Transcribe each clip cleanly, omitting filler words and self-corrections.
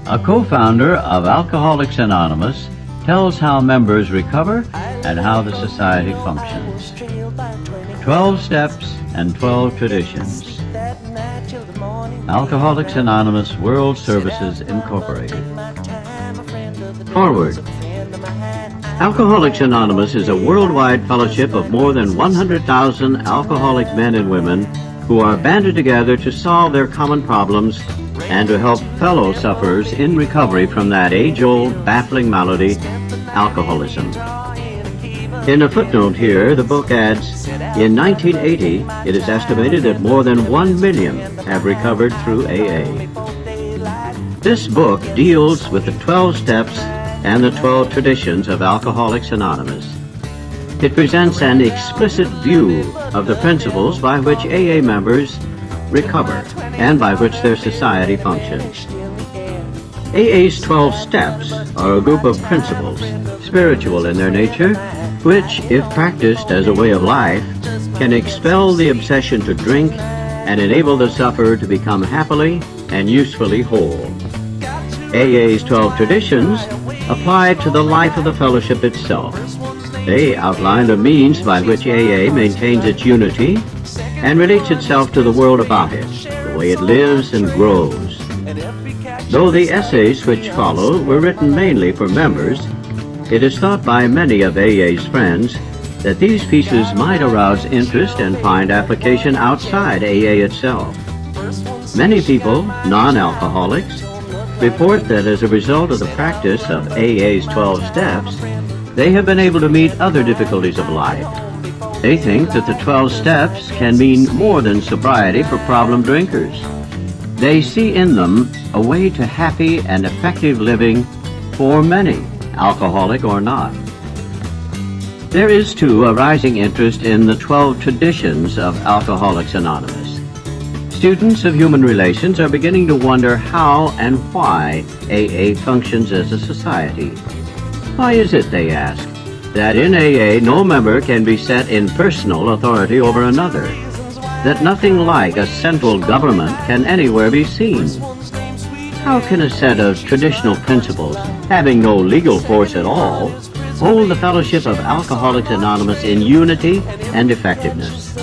A co-founder of Alcoholics Anonymous tells how members recover and how the society functions. 12 Steps and 12 Traditions. Alcoholics Anonymous World Services Incorporated. Forward. Alcoholics Anonymous is a worldwide fellowship of more than 100,000 alcoholic men and women who are banded together to solve their common problems and to help fellow sufferers in recovery from that age-old baffling malady, alcoholism. In a footnote here, the book adds, in 1980, it is estimated that more than 1 million have recovered through AA. This book deals with the 12 steps and the 12 traditions of Alcoholics Anonymous. It presents an explicit view of the principles by which AA members recover and by which their society functions. AA's 12 steps are a group of principles, spiritual in their nature, which, if practiced as a way of life, can expel the obsession to drink and enable the sufferer to become happily and usefully whole. AA's 12 traditions apply to the life of the fellowship itself. They outline the means by which AA maintains its unity and relates itself to the world about it, the way it lives and grows. Though the essays which follow were written mainly for members, it is thought by many of AA's friends that these pieces might arouse interest and find application outside AA itself. Many people, non-alcoholics, report that as a result of the practice of AA's 12 steps, they have been able to meet other difficulties of life. They think that the 12 steps can mean more than sobriety for problem drinkers. They see in them a way to happy and effective living for many, alcoholic or not. There is, too, a rising interest in the 12 traditions of Alcoholics Anonymous. Students of human relations are beginning to wonder how and why AA functions as a society. Why is it, they ask, that in AA no member can be set in personal authority over another, that nothing like a central government can anywhere be seen? How can a set of traditional principles, having no legal force at all, hold the fellowship of Alcoholics Anonymous in unity and effectiveness?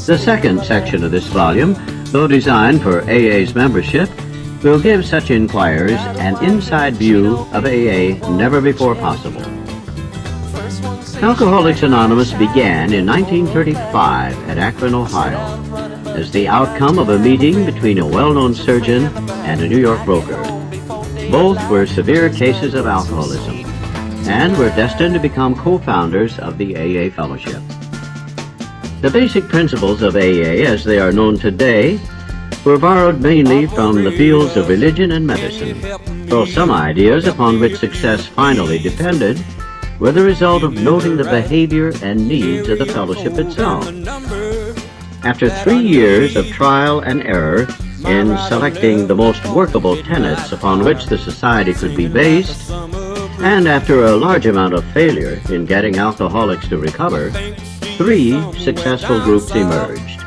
The second section of this volume, though designed for AA's membership, will give such inquirers an inside view of AA never before possible. Alcoholics Anonymous began in 1935 at Akron, Ohio, as the outcome of a meeting between a well-known surgeon and a New York broker. Both were severe cases of alcoholism and were destined to become co-founders of the AA Fellowship. The basic principles of AA as they are known today were borrowed mainly from the fields of religion and medicine, though some ideas upon which success finally depended were the result of noting the behavior and needs of the fellowship itself. After 3 years of trial and error in selecting the most workable tenets upon which the society could be based, and after a large amount of failure in getting alcoholics to recover, 3 successful groups emerged.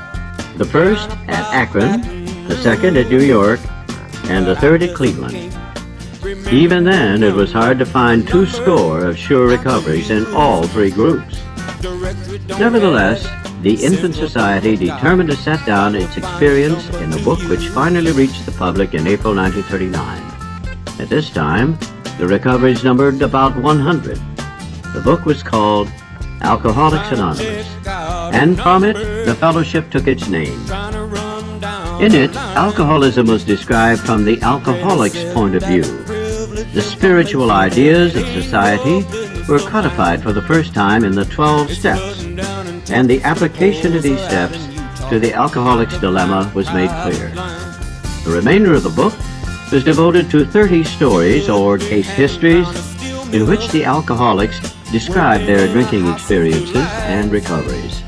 The first at Akron, the second at New York, and the third at Cleveland. Even then, it was hard to find 200 of sure recoveries in all 3 groups. Nevertheless, the Infant Society determined to set down its experience in a book which finally reached the public in April 1939. At this time, the recoveries numbered about 100. The book was called Alcoholics Anonymous, and from it, the fellowship took its name. In it, alcoholism was described from the alcoholic's point of view. The spiritual ideas of society were codified for the first time in the 12 steps, and the application of these steps to the alcoholic's dilemma was made clear. The remainder of the book was devoted to 30 stories or case histories in which the alcoholics described their drinking experiences and recoveries.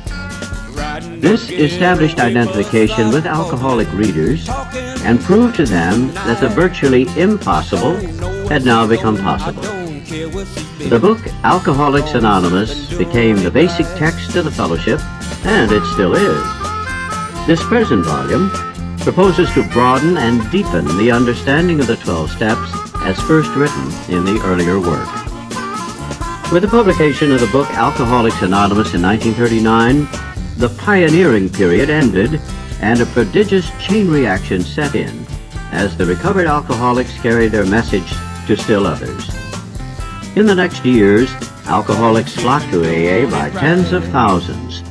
This established identification with alcoholic readers and proved to them that the virtually impossible had now become possible. The book Alcoholics Anonymous became the basic text of the fellowship, and it still is. This present volume proposes to broaden and deepen the understanding of the 12 steps as first written in the earlier work. With the publication of the book Alcoholics Anonymous in 1939, the pioneering period ended and a prodigious chain reaction set in as the recovered alcoholics carried their message to still others. In the next years, alcoholics flocked to AA by tens of thousands,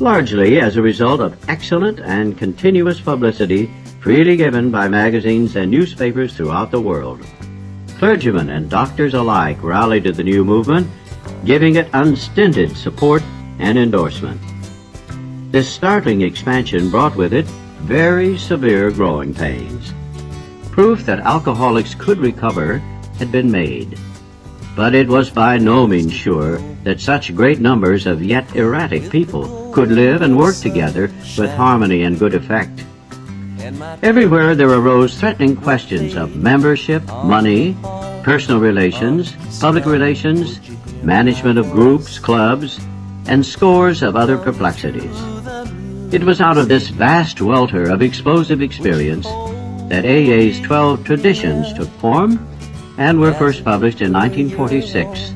largely as a result of excellent and continuous publicity freely given by magazines and newspapers throughout the world. Clergymen and doctors alike rallied to the new movement, giving it unstinted support and endorsement. This startling expansion brought with it very severe growing pains. Proof that alcoholics could recover had been made, but it was by no means sure that such great numbers of yet erratic people could live and work together with harmony and good effect. Everywhere there arose threatening questions of membership, money, personal relations, public relations, management of groups, clubs, and scores of other perplexities. It was out of this vast welter of explosive experience that AA's 12 traditions took form and were first published in 1946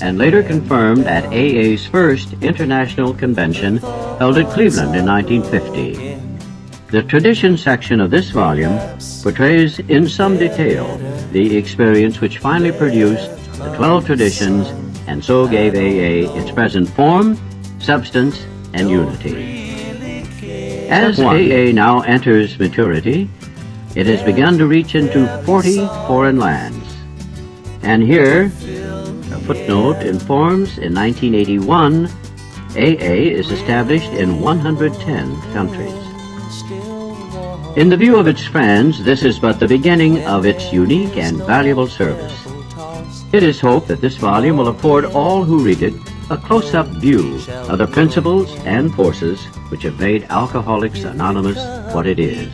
and later confirmed at AA's first international convention held at Cleveland in 1950. The tradition section of this volume portrays in some detail the experience which finally produced the 12 traditions and so gave AA its present form, substance, and unity. As AA now enters maturity, it has begun to reach into 40 foreign lands. And here, a footnote informs in 1981, AA is established in 110 countries. In the view of its friends, this is but the beginning of its unique and valuable service. It is hoped that this volume will afford all who read it a close-up view of the principles and forces which have made Alcoholics Anonymous what it is.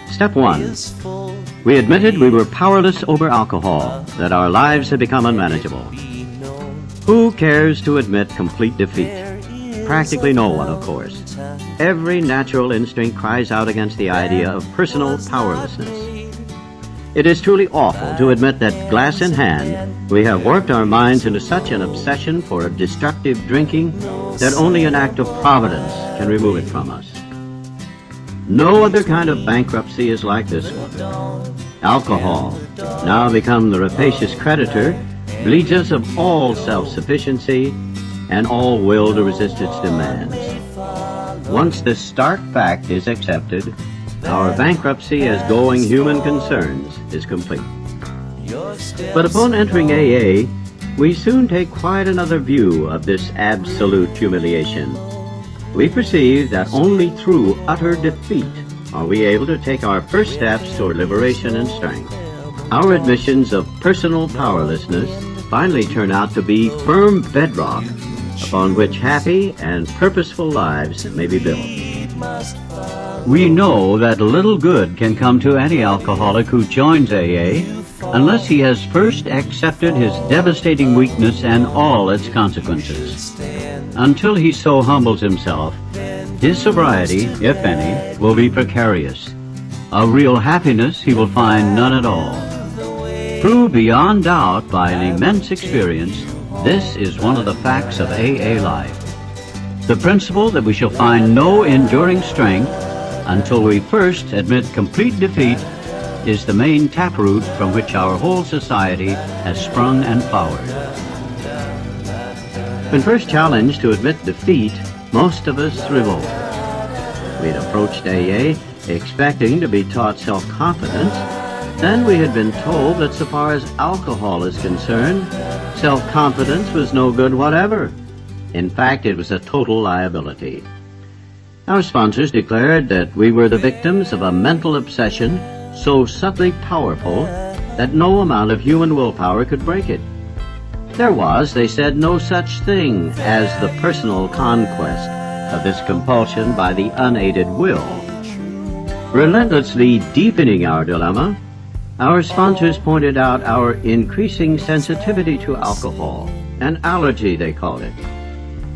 Step 1. We admitted we were powerless over alcohol, that our lives had become unmanageable. Who cares to admit complete defeat? Practically no one, of course. Every natural instinct cries out against the idea of personal powerlessness. It is truly awful to admit that, glass in hand, we have worked our minds into such an obsession for destructive drinking that only an act of providence can remove it from us. No other kind of bankruptcy is like this one. Alcohol, now become the rapacious creditor, bleeds us of all self-sufficiency and all will to resist its demands. Once this stark fact is accepted, our bankruptcy as going human concerns is complete. But upon entering AA, we soon take quite another view of this absolute humiliation. We perceive that only through utter defeat are we able to take our first steps toward liberation and strength. Our admissions of personal powerlessness finally turn out to be firm bedrock upon which happy and purposeful lives may be built. We know that little good can come to any alcoholic who joins AA unless he has first accepted his devastating weakness and all its consequences. Until he so humbles himself, his sobriety, if any, will be precarious. A real happiness he will find none at all. Proved beyond doubt by an immense experience, this is one of the facts of AA life. The principle that we shall find no enduring strength until we first admit complete defeat is the main taproot from which our whole society has sprung and flowered. When first challenged to admit defeat, most of us revolted. We'd approached AA expecting to be taught self-confidence. Then we had been told that so far as alcohol is concerned, self-confidence was no good whatever. In fact, it was a total liability. Our sponsors declared that we were the victims of a mental obsession so subtly powerful that no amount of human willpower could break it. There was, they said, no such thing as the personal conquest of this compulsion by the unaided will. Relentlessly deepening our dilemma, our sponsors pointed out our increasing sensitivity to alcohol, an allergy they called it.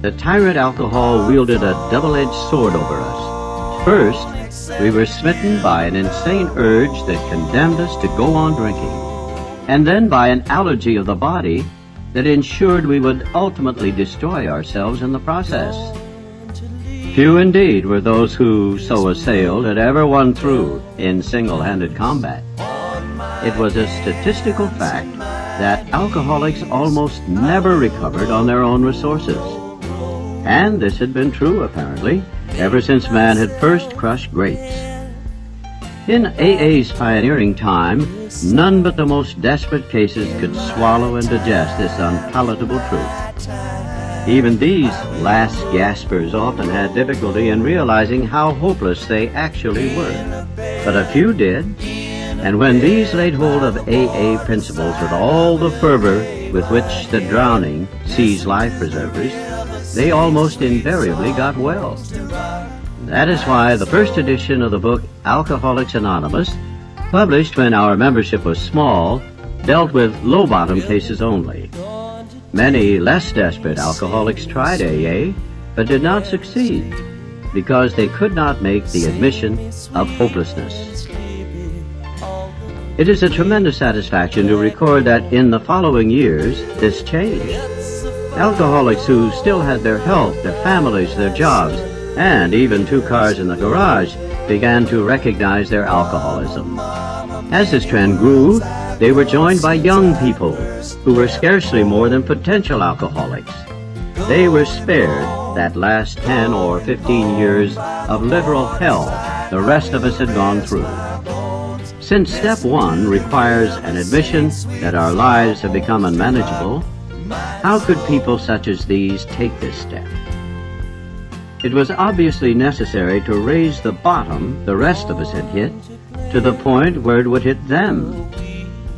The tyrant alcohol wielded a double-edged sword over us. First, we were smitten by an insane urge that condemned us to go on drinking, and then by an allergy of the body that ensured we would ultimately destroy ourselves in the process. Few indeed were those who, so assailed, had ever won through in single-handed combat. It was a statistical fact that alcoholics almost never recovered on their own resources. And this had been true, apparently, ever since man had first crushed grapes. In AA's pioneering time, none but the most desperate cases could swallow and digest this unpalatable truth. Even these last gaspers often had difficulty in realizing how hopeless they actually were. But a few did, and when these laid hold of AA principles with all the fervor with which the drowning seize life preservers, they almost invariably got well. That is why the first edition of the book Alcoholics Anonymous, published when our membership was small, dealt with low-bottom cases only. Many less desperate alcoholics tried AA, but did not succeed because they could not make the admission of hopelessness. It is a tremendous satisfaction to record that in the following years, this changed. Alcoholics who still had their health, their families, their jobs, and even 2 cars in the garage began to recognize their alcoholism. As this trend grew, they were joined by young people who were scarcely more than potential alcoholics. They were spared that last 10 or 15 years of literal hell the rest of us had gone through. Since step 1 requires an admission that our lives have become unmanageable, how could people such as these take this step? It was obviously necessary to raise the bottom the rest of us had hit to the point where it would hit them.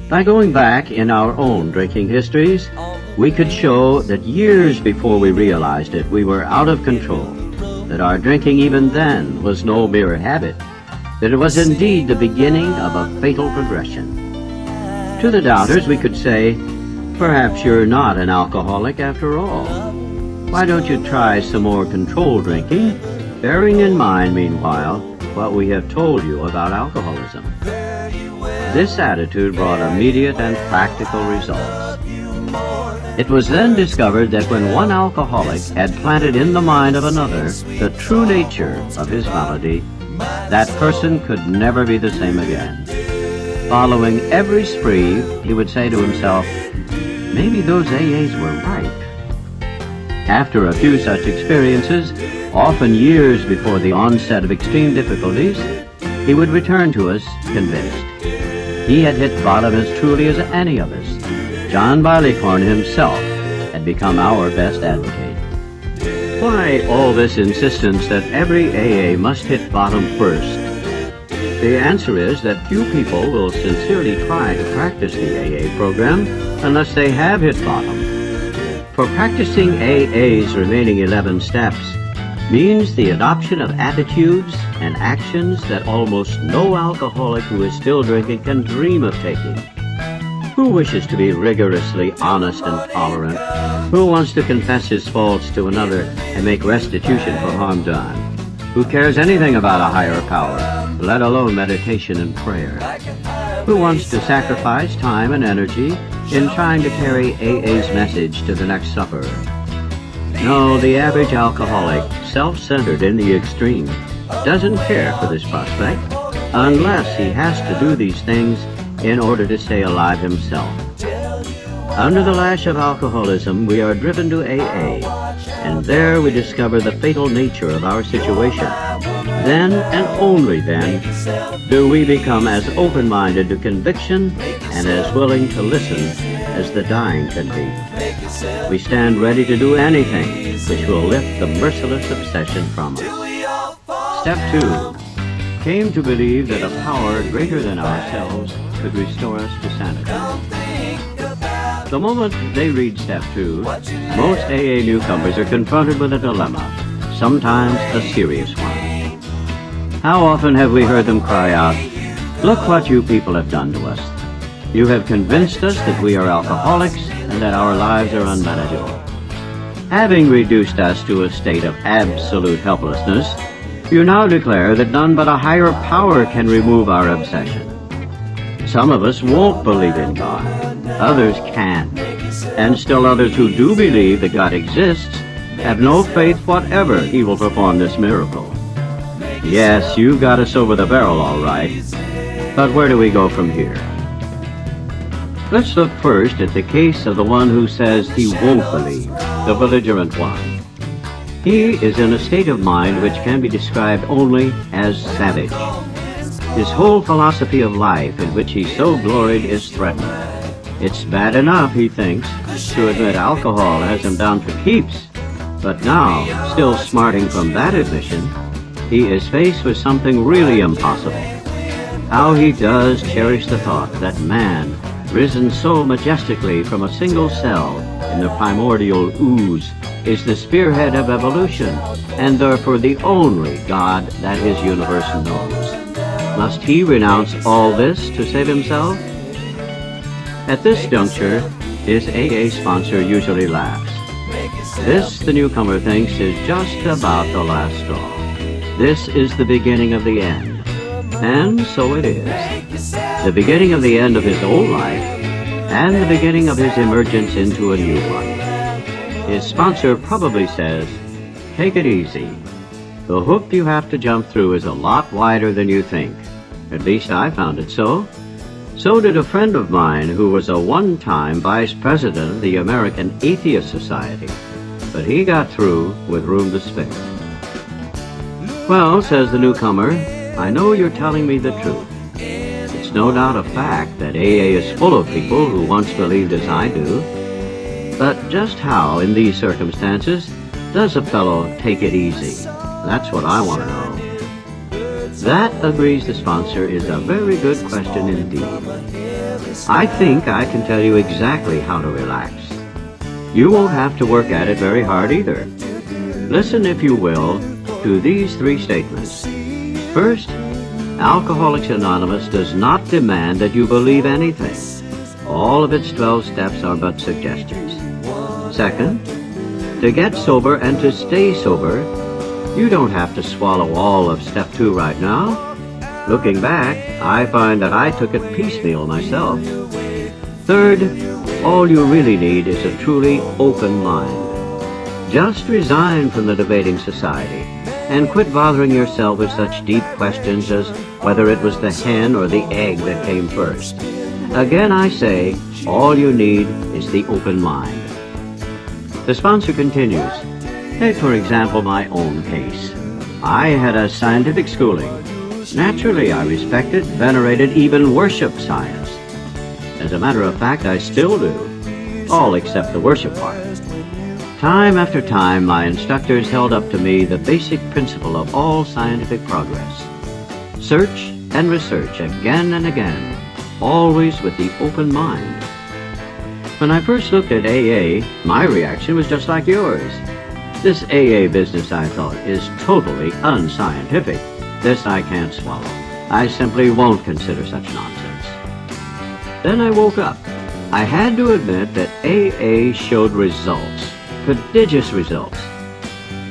By going back in our own drinking histories, we could show that years before we realized it, we were out of control, that our drinking even then was no mere habit, that it was indeed the beginning of a fatal progression. To the doubters, we could say, perhaps you're not an alcoholic after all. Why don't you try some more controlled drinking, bearing in mind, meanwhile, what we have told you about alcoholism? This attitude brought immediate and practical results. It was then discovered that when one alcoholic had planted in the mind of another the true nature of his malady, that person could never be the same again. Following every spree, he would say to himself, maybe those AAs were right. After a few such experiences, often years before the onset of extreme difficulties, he would return to us convinced. He had hit bottom as truly as any of us. John Barleycorn himself had become our best advocate. Why all this insistence that every AA must hit bottom first? The answer is that few people will sincerely try to practice the AA program unless they have hit bottom. For practicing AA's remaining 11 steps means the adoption of attitudes and actions that almost no alcoholic who is still drinking can dream of taking. Who wishes to be rigorously honest and tolerant? Who wants to confess his faults to another and make restitution for harm done? Who cares anything about a higher power, let alone meditation and prayer? Who wants to sacrifice time and energy in trying to carry AA's message to the next supper? No, the average alcoholic, self-centered in the extreme, doesn't care for this prospect unless he has to do these things in order to stay alive himself. Under the lash of alcoholism, we are driven to AA, and there we discover the fatal nature of our situation. Then, and only then, do we become as open-minded to conviction and as willing to listen as the dying can be. We stand ready to do anything which will lift the merciless obsession from us. Step 2. Came to believe that a power greater than ourselves could restore us to sanity. The moment they read Step 2, most AA newcomers are confronted with a dilemma, sometimes a serious one. How often have we heard them cry out, "Look what you people have done to us. You have convinced us that we are alcoholics and that our lives are unmanageable." Having reduced us to a state of absolute helplessness, you now declare that none but a higher power can remove our obsession. Some of us won't believe in God. Others can. And still others who do believe that God exists have no faith whatever He will perform this miracle. Yes, you got us over the barrel all right. But where do we go from here? Let's look first at the case of the one who says he won't believe, the belligerent one. He is in a state of mind which can be described only as savage. His whole philosophy of life in which he so gloried is threatened. It's bad enough, he thinks, to admit alcohol has him down for keeps. But now, still smarting from that admission, he is faced with something really impossible. How he does cherish the thought that man, risen so majestically from a single cell in the primordial ooze, is the spearhead of evolution, and therefore the only God that his universe knows. Must he renounce all this to save himself? At this juncture, his AA sponsor usually laughs. This, the newcomer thinks, is just about the last straw. This is the beginning of the end. And so it is. The beginning of the end of his old life, and the beginning of his emergence into a new one. His sponsor probably says, take it easy. The hoop you have to jump through is a lot wider than you think. At least I found it so. So did a friend of mine who was a one-time vice president of the American Atheist Society. But he got through with room to spare. Well, says the newcomer, I know you're telling me the truth. It's no doubt a fact that AA is full of people who once believed as I do. But just how, in these circumstances, does a fellow take it easy? That's what I want to know. That, agrees the sponsor, is a very good question indeed. I think I can tell you exactly how to relax. You won't have to work at it very hard either. Listen, if you will, to these three statements. First, Alcoholics Anonymous does not demand that you believe anything. All of its 12 steps are but suggestions. Second, to get sober and to stay sober, you don't have to swallow all of step 2 right now. Looking back, I find that I took it piecemeal myself. Third, all you really need is a truly open mind. Just resign from the debating society and quit bothering yourself with such deep questions as whether it was the hen or the egg that came first. Again, I say, all you need is the open mind. The sponsor continues. Take, for example, my own case. I had a scientific schooling. Naturally, I respected, venerated, even worshipped science. As a matter of fact, I still do. All except the worship part. Time after time, my instructors held up to me the basic principle of all scientific progress. Search and research again and again, always with the open mind. When I first looked at AA, my reaction was just like yours. This AA business, I thought, is totally unscientific. This I can't swallow. I simply won't consider such nonsense. Then I woke up. I had to admit that AA showed results, prodigious results.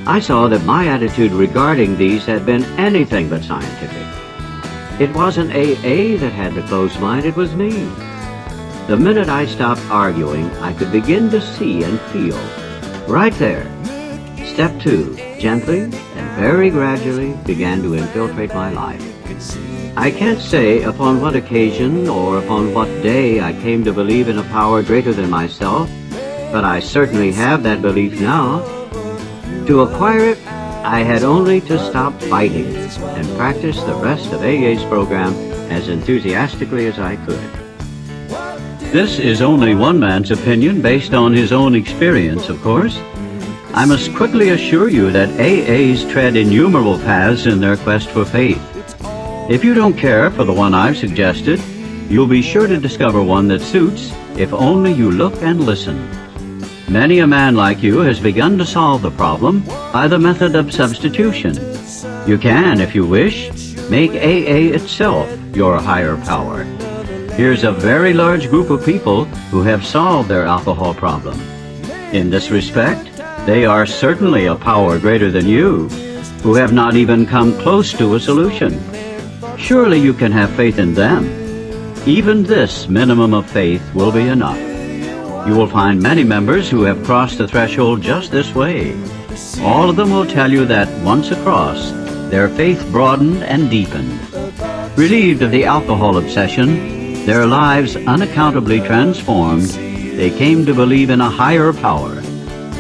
I saw that my attitude regarding these had been anything but scientific. It wasn't AA that had the closed mind, it was me. The minute I stopped arguing, I could begin to see and feel. Right there. Step 2, gently and very gradually began to infiltrate my life. I can't say upon what occasion or upon what day I came to believe in a power greater than myself, but I certainly have that belief now. To acquire it, I had only to stop fighting and practice the rest of AA's program as enthusiastically as I could. This is only one man's opinion based on his own experience, of course. I must quickly assure you that AAs tread innumerable paths in their quest for faith. If you don't care for the one I've suggested, you'll be sure to discover one that suits if only you look and listen. Many a man like you has begun to solve the problem by the method of substitution. You can, if you wish, make AA itself your higher power. Here's a very large group of people who have solved their alcohol problem. In this respect, They are certainly a power greater than you, who have not even come close to a solution. Surely you can have faith in them. Even this minimum of faith will be enough. You will find many members who have crossed the threshold just this way. All of them will tell you that once across, their faith broadened and deepened. Relieved of the alcohol obsession, their lives unaccountably transformed, they came to believe in a higher power,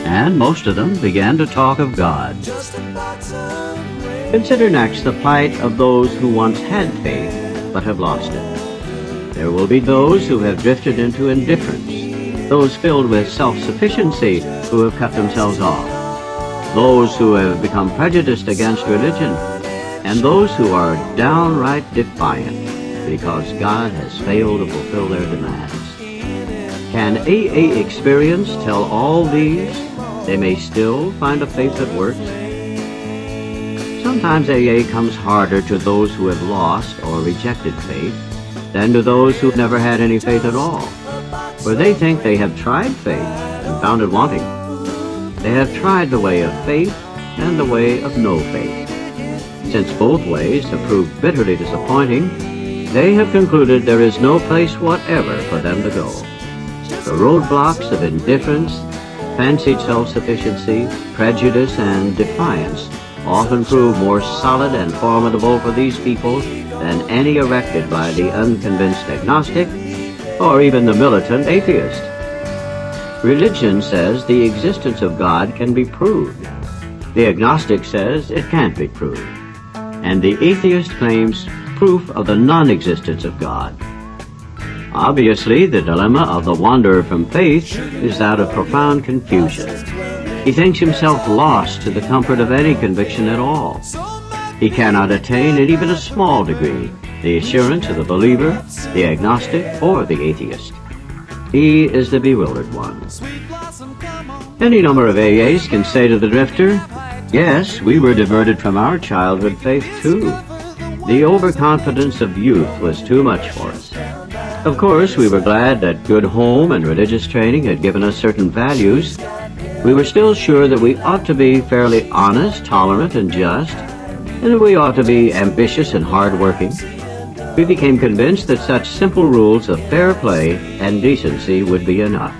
and most of them began to talk of God. Consider next the plight of those who once had faith but have lost it. There will be those who have drifted into indifference, those filled with self-sufficiency who have cut themselves off, those who have become prejudiced against religion, and those who are downright defiant because God has failed to fulfill their demands. Can AA experience tell all these they may still find a faith that works? Sometimes AA comes harder to those who have lost or rejected faith than to those who've never had any faith at all, for they think they have tried faith and found it wanting. They have tried the way of faith and the way of no faith. Since both ways have proved bitterly disappointing, they have concluded there is no place whatever for them to go. The roadblocks of indifference, fancied self-sufficiency, prejudice, and defiance often prove more solid and formidable for these people than any erected by the unconvinced agnostic or even the militant atheist. Religion says the existence of God can be proved. The agnostic says it can't be proved. And the atheist claims proof of the non-existence of God. Obviously, the dilemma of the wanderer from faith is that of profound confusion. He thinks himself lost to the comfort of any conviction at all. He cannot attain in even a small degree the assurance of the believer, the agnostic, or the atheist. He is the bewildered one. Any number of AAs can say to the drifter, yes, we were diverted from our childhood faith too. The overconfidence of youth was too much for us. Of course, we were glad that good home and religious training had given us certain values. We were still sure that we ought to be fairly honest, tolerant, and just, and that we ought to be ambitious and hard-working. We became convinced that such simple rules of fair play and decency would be enough.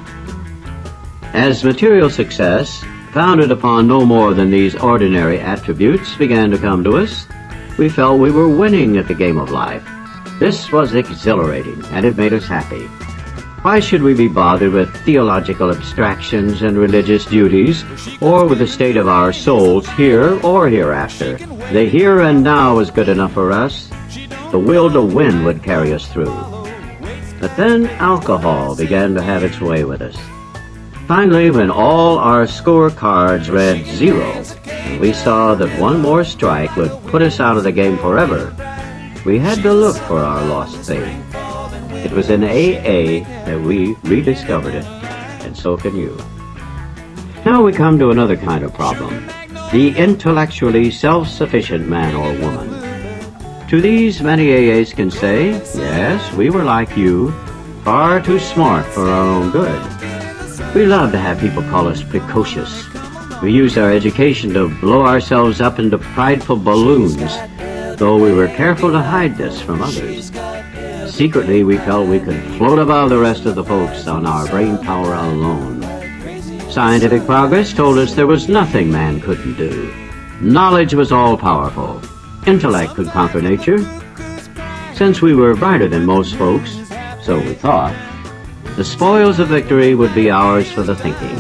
As material success, founded upon no more than these ordinary attributes, began to come to us, we felt we were winning at the game of life. This was exhilarating, and it made us happy. Why should we be bothered with theological abstractions and religious duties, or with the state of our souls here or hereafter? The here and now was good enough for us. The will to win would carry us through. But then alcohol began to have its way with us. Finally, when all our scorecards read 0, and we saw that one more strike would put us out of the game forever, we had to look for our lost faith. It was in AA that we rediscovered it, and so can you. Now we come to another kind of problem, the intellectually self-sufficient man or woman. To these, many AAs can say, yes, we were like you, far too smart for our own good. We love to have people call us precocious. We used our education to blow ourselves up into prideful balloons, though we were careful to hide this from others. Secretly, we felt we could float above the rest of the folks on our brain power alone. Scientific progress told us there was nothing man couldn't do. Knowledge was all-powerful. Intellect could conquer nature. Since we were brighter than most folks, so we thought, the spoils of victory would be ours for the thinking.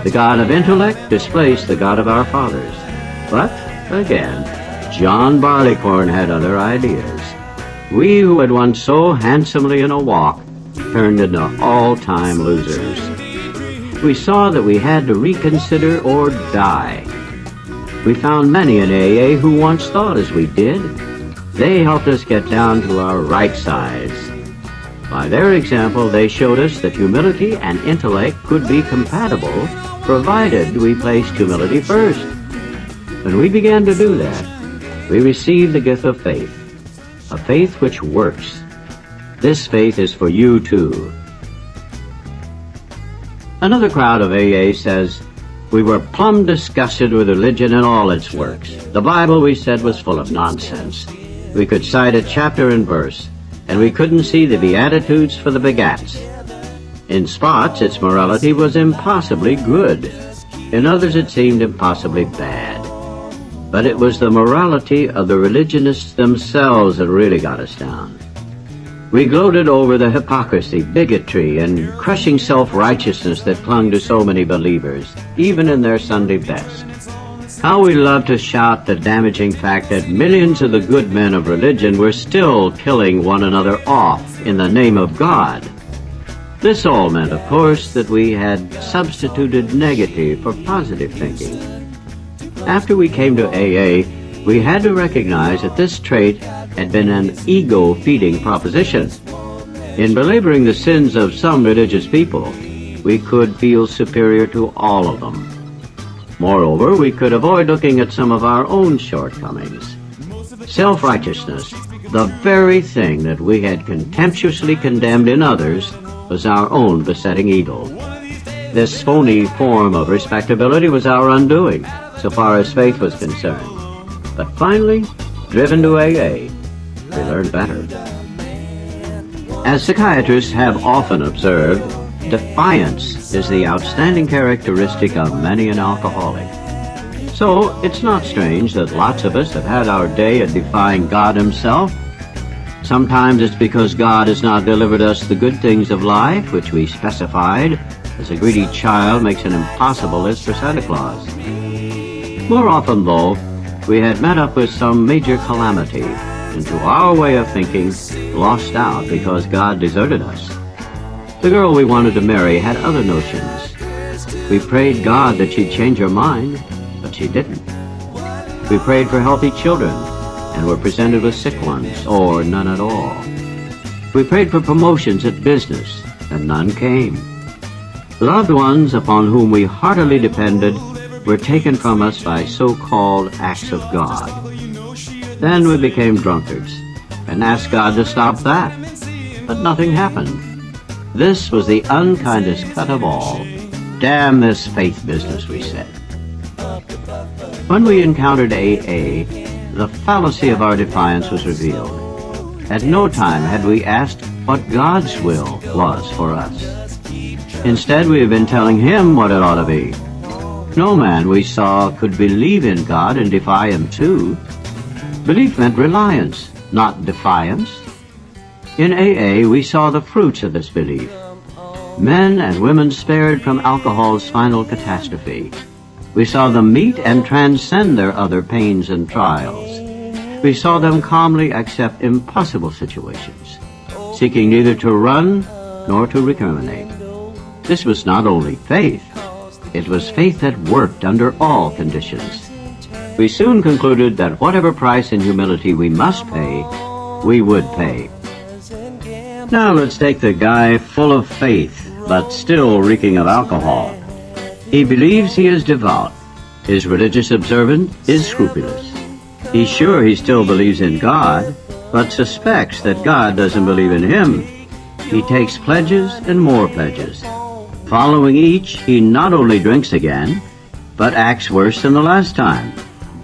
The God of intellect displaced the God of our fathers. But, again, John Barleycorn had other ideas. We who had won so handsomely in a walk turned into all-time losers. We saw that we had to reconsider or die. We found many in AA who once thought as we did. They helped us get down to our right sides. By their example, they showed us that humility and intellect could be compatible, provided we placed humility first. When we began to do that, we received the gift of faith, a faith which works. This faith is for you too. Another crowd of AA says, We were plumb disgusted with religion and all its works. The Bible, we said, was full of nonsense. We could cite a chapter and verse, and we couldn't see the Beatitudes for the begats. In spots, its morality was impossibly good. In others, it seemed impossibly bad. But it was the morality of the religionists themselves that really got us down. We gloated over the hypocrisy, bigotry, and crushing self-righteousness that clung to so many believers, even in their Sunday best. How we loved to shout the damaging fact that millions of the good men of religion were still killing one another off in the name of God. This all meant, of course, that we had substituted negative for positive thinking. After we came to AA, we had to recognize that this trait had been an ego-feeding proposition. In belaboring the sins of some religious people, we could feel superior to all of them. Moreover, we could avoid looking at some of our own shortcomings. Self-righteousness, the very thing that we had contemptuously condemned in others, was our own besetting evil. This phony form of respectability was our undoing, so far as faith was concerned. But finally, driven to AA, we learned better. As psychiatrists have often observed, defiance is the outstanding characteristic of many an alcoholic. So it's not strange that lots of us have had our day at defying God himself. Sometimes it's because God has not delivered us the good things of life which we specified, as a greedy child makes an impossible list for Santa Claus. More often, though, we had met up with some major calamity, and to our way of thinking, lost out because God deserted us. The girl we wanted to marry had other notions. We prayed God that she'd change her mind, but she didn't. We prayed for healthy children, and were presented with sick ones, or none at all. We prayed for promotions at business, and none came. Loved ones upon whom we heartily depended were taken from us by so-called acts of God. Then we became drunkards, and asked God to stop that, but nothing happened. This was the unkindest cut of all. Damn this faith business, we said. When we encountered AA, the fallacy of our defiance was revealed. At no time had we asked what God's will was for us. Instead, we have been telling him what it ought to be. No man we saw could believe in God and defy him too. Belief meant reliance, not defiance. In AA, we saw the fruits of this belief. Men and women spared from alcohol's final catastrophe. We saw them meet and transcend their other pains and trials. We saw them calmly accept impossible situations, seeking neither to run nor to recriminate. This was not only faith, it was faith that worked under all conditions. We soon concluded that whatever price in humility we must pay, we would pay. Now let's take the guy full of faith, but still reeking of alcohol. He believes he is devout. His religious observance is scrupulous. He's sure he still believes in God, but suspects that God doesn't believe in him. He takes pledges and more pledges. Following each, he not only drinks again, but acts worse than the last time.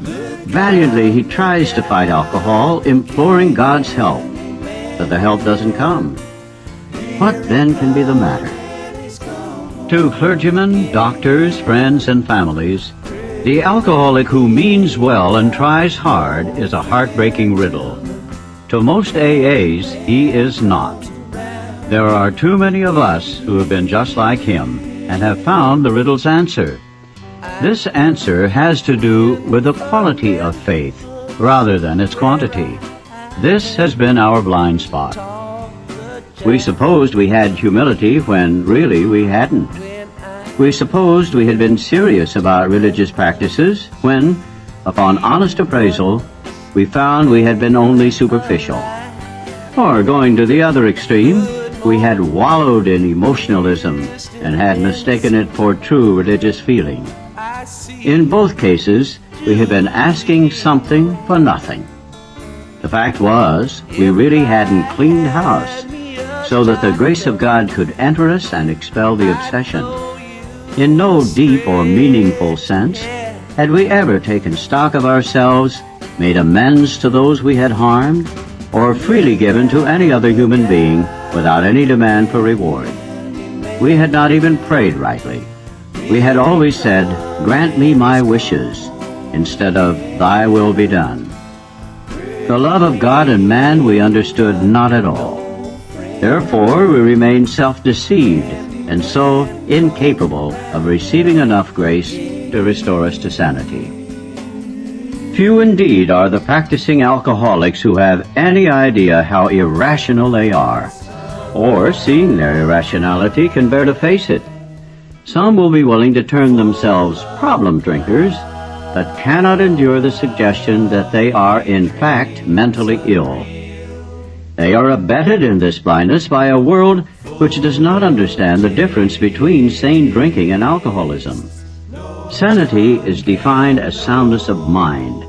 Valiantly, he tries to fight alcohol, imploring God's help, but the help doesn't come. What then can be the matter? To clergymen, doctors, friends, and families, the alcoholic who means well and tries hard is a heartbreaking riddle. To most AAs, he is not. There are too many of us who have been just like him and have found the riddle's answer. This answer has to do with the quality of faith rather than its quantity. This has been our blind spot. We supposed we had humility when really we hadn't. We supposed we had been serious about religious practices when, upon honest appraisal, we found we had been only superficial. Or, going to the other extreme, we had wallowed in emotionalism and had mistaken it for true religious feeling. In both cases, we had been asking something for nothing. The fact was, we really hadn't cleaned house so that the grace of God could enter us and expel the obsession. In no deep or meaningful sense had we ever taken stock of ourselves, made amends to those we had harmed, or freely given to any other human being without any demand for reward. We had not even prayed rightly. We had always said, "Grant me my wishes," instead of "Thy will be done." The love of God and man we understood not at all. Therefore, we remained self-deceived and so incapable of receiving enough grace to restore us to sanity. Few indeed are the practicing alcoholics who have any idea how irrational they are, or, seeing their irrationality, can bear to face it. Some will be willing to term themselves problem drinkers, but cannot endure the suggestion that they are in fact mentally ill. They are abetted in this blindness by a world which does not understand the difference between sane drinking and alcoholism. Sanity is defined as soundness of mind,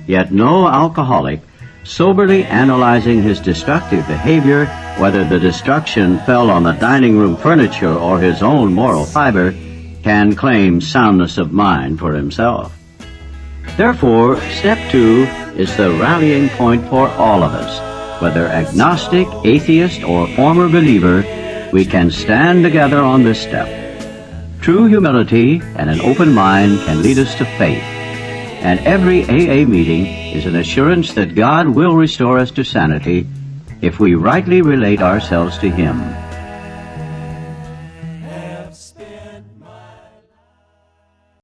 yet no alcoholic, soberly analyzing his destructive behavior, whether the destruction fell on the dining room furniture or his own moral fiber, can claim soundness of mind for himself. Therefore, step 2 is the rallying point for all of us. Whether agnostic, atheist, or former believer, we can stand together on this step. True humility and an open mind can lead us to faith, and every AA meeting is an assurance that God will restore us to sanity if we rightly relate ourselves to Him.